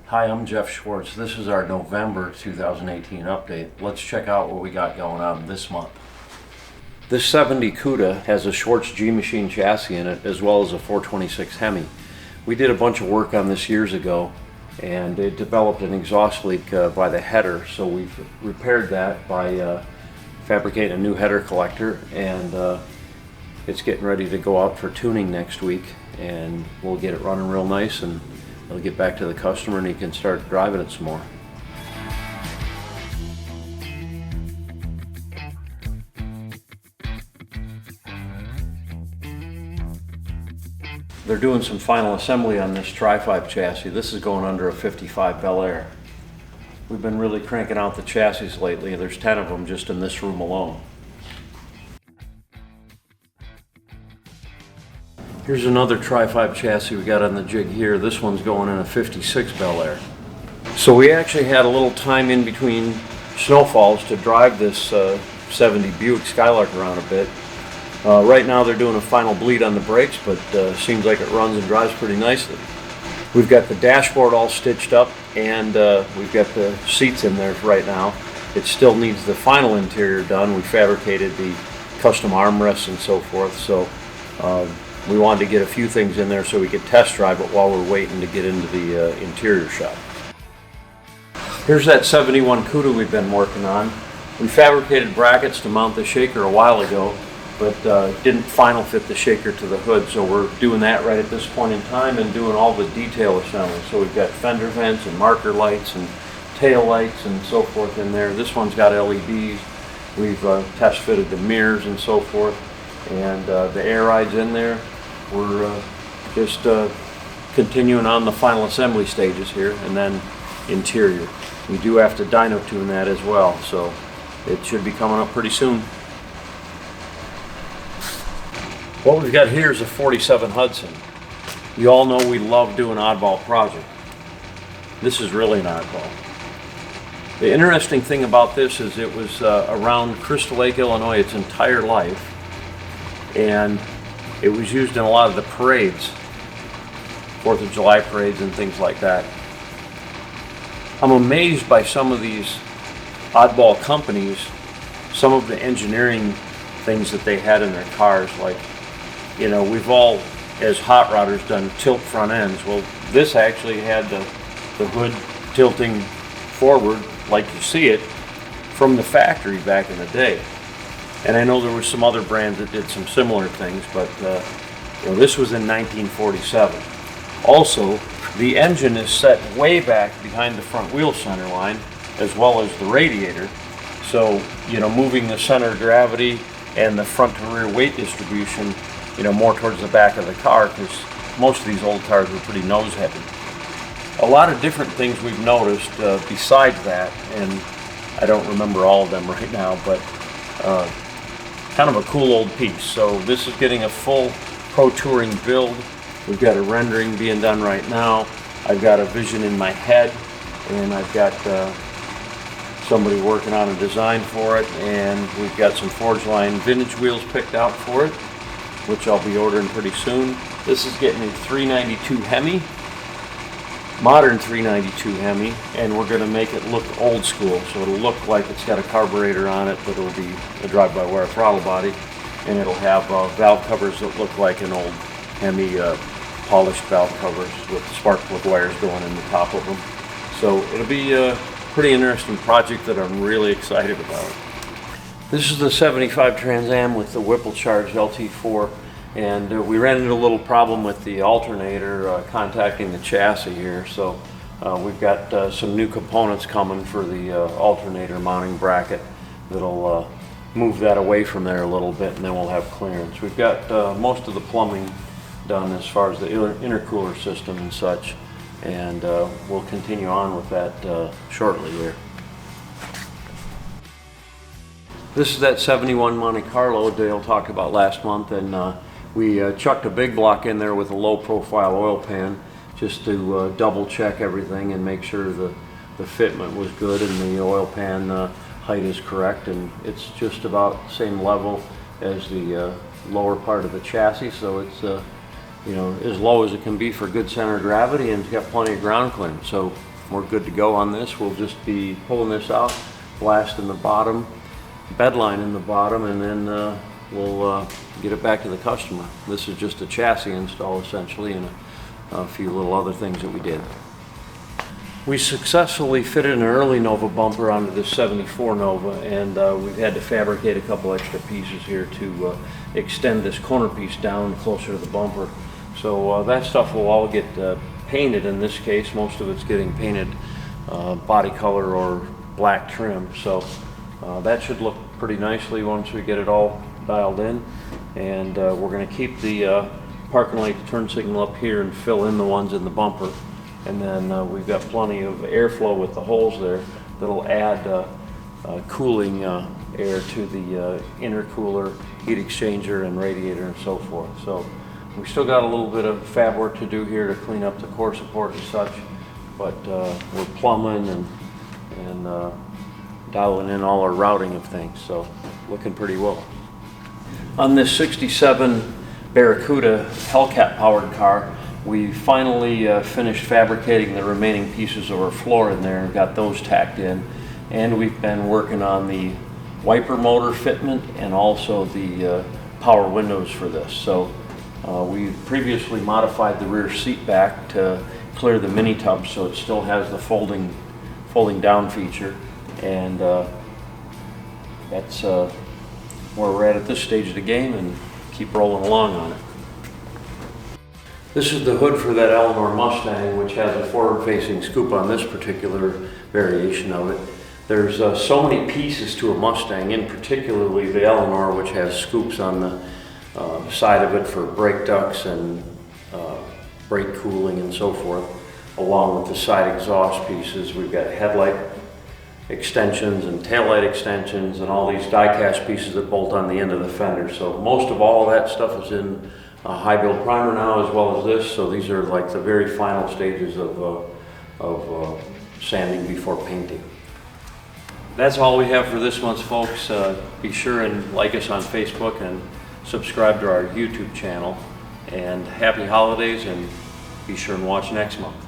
Hi, I'm Jeff Schwartz. This is our November 2018 update. Let's check out what we got going on this month. This 70 CUDA has a Schwartz G-Machine chassis in it, as well as a 426 Hemi. We did a bunch of work on this years ago, and it developed an exhaust leak by the header, so we've repaired that by fabricating a new header collector, and it's getting ready to go out for tuning next week, and we'll get it running real nice, and it'll get back to the customer and he can start driving it some more. They're doing some final assembly on this Tri-5 chassis. This is going under a 55 Bel Air. We've been really cranking out the chassis lately. There's 10 of them just in this room alone. Here's another Tri-5 chassis we got on the jig here. This one's going in a 56 Bel Air. So we actually had a little time in between snowfalls to drive this 70 Buick Skylark around a bit. Right now they're doing a final bleed on the brakes, but seems like it runs and drives pretty nicely. We've got the dashboard all stitched up, and we've got the seats in there right now. It still needs the final interior done. We fabricated the custom armrests and so forth, so we wanted to get a few things in there so we could test drive it while we're waiting to get into the interior shop. Here's that 71 CUDA we've been working on. We fabricated brackets to mount the shaker a while ago, but didn't final fit the shaker to the hood, so we're doing that right at this point in time and doing all the detail assembly. So we've got fender vents and marker lights and tail lights and so forth in there. This one's got LEDs. We've test fitted the mirrors and so forth, and the air ride's in there. We're just continuing on the final assembly stages here, and then interior. We do have to dyno tune that as well, so it should be coming up pretty soon. What we've got here is a 47 Hudson. You all know we love doing oddball project. This is really an oddball. The interesting thing about this is it was around Crystal Lake, Illinois its entire life, and it was used in a lot of the parades, 4th of July parades and things like that. I'm amazed by some of these oddball companies, some of the engineering things that they had in their cars. Like, you know, we've all, as hot rodders, done tilt front ends. Well, this actually had the hood tilting forward like you see it from the factory back in the day. And I know there were some other brands that did some similar things, but you know, this was in 1947. Also, the engine is set way back behind the front wheel center line, as well as the radiator. So, you know, moving the center of gravity and the front to rear weight distribution, you know, more towards the back of the car, because most of these old cars were pretty nose heavy. A lot of different things we've noticed besides that, and I don't remember all of them right now, but kind of a cool old piece. So this is getting a full Pro Touring build. We've got a rendering being done right now. I've got a vision in my head, and I've got somebody working on a design for it, and we've got some Forge Line vintage wheels picked out for it, which I'll be ordering pretty soon. This is getting a 392 Hemi, modern 392 Hemi, and we're going to make it look old school, so it'll look like it's got a carburetor on it, but it'll be a drive-by-wire throttle body, and it'll have valve covers that look like an old Hemi polished valve covers with spark plug wires going in the top of them. So it'll be a pretty interesting project that I'm really excited about. This is the 75 Trans Am with the Whipple Charge LT4, and we ran into a little problem with the alternator contacting the chassis here, so we've got some new components coming for the alternator mounting bracket that'll move that away from there a little bit, and then we'll have clearance. We've got most of the plumbing done as far as the intercooler system and such, and we'll continue on with that shortly here. This is that 71 Monte Carlo Dale talked about last month, and we chucked a big block in there with a low profile oil pan just to double check everything and make sure the fitment was good and the oil pan height is correct, and it's just about the same level as the lower part of the chassis, so it's you know, as low as it can be for good center of gravity, and it's got plenty of ground clearance. So we're good to go on this. We'll just be pulling this out, blasting the bottom, bed line in the bottom, and then we'll get it back to the customer. This is just a chassis install essentially, and a few little other things that we did. We successfully fitted an early Nova bumper onto this 74 Nova, and we've had to fabricate a couple extra pieces here to extend this corner piece down closer to the bumper. So that stuff will all get painted. In this case, most of it's getting painted body color or black trim. So that should look pretty nicely once we get it all dialed in. And we're going to keep the parking light turn signal up here and fill in the ones in the bumper. And then we've got plenty of airflow with the holes there that'll add cooling air to the intercooler, heat exchanger, and radiator and so forth. So we still got a little bit of fab work to do here to clean up the core support and such, but we're plumbing and dialing in all our routing of things, so looking pretty well. On this 67 Barracuda Hellcat powered car, we finally finished fabricating the remaining pieces of our floor in there and got those tacked in. And we've been working on the wiper motor fitment and also the power windows for this. So we previously modified the rear seat back to clear the mini tub so it still has the folding down feature. And that's where we're at this stage of the game, and keep rolling along on it. This is the hood for that Eleanor Mustang, which has a forward-facing scoop on this particular variation of it. There's so many pieces to a Mustang, in particularly the Eleanor, which has scoops on the side of it for brake ducts and brake cooling and so forth, along with the side exhaust pieces. We've got headlight extensions and taillight extensions and all these die-cast pieces that bolt on the end of the fender. So most of all of that stuff is in high build primer now, as well as this. So these are like the very final stages of sanding before painting. That's all we have for this month, folks. Be sure and like us on Facebook and subscribe to our YouTube channel. And happy holidays, and be sure and watch next month.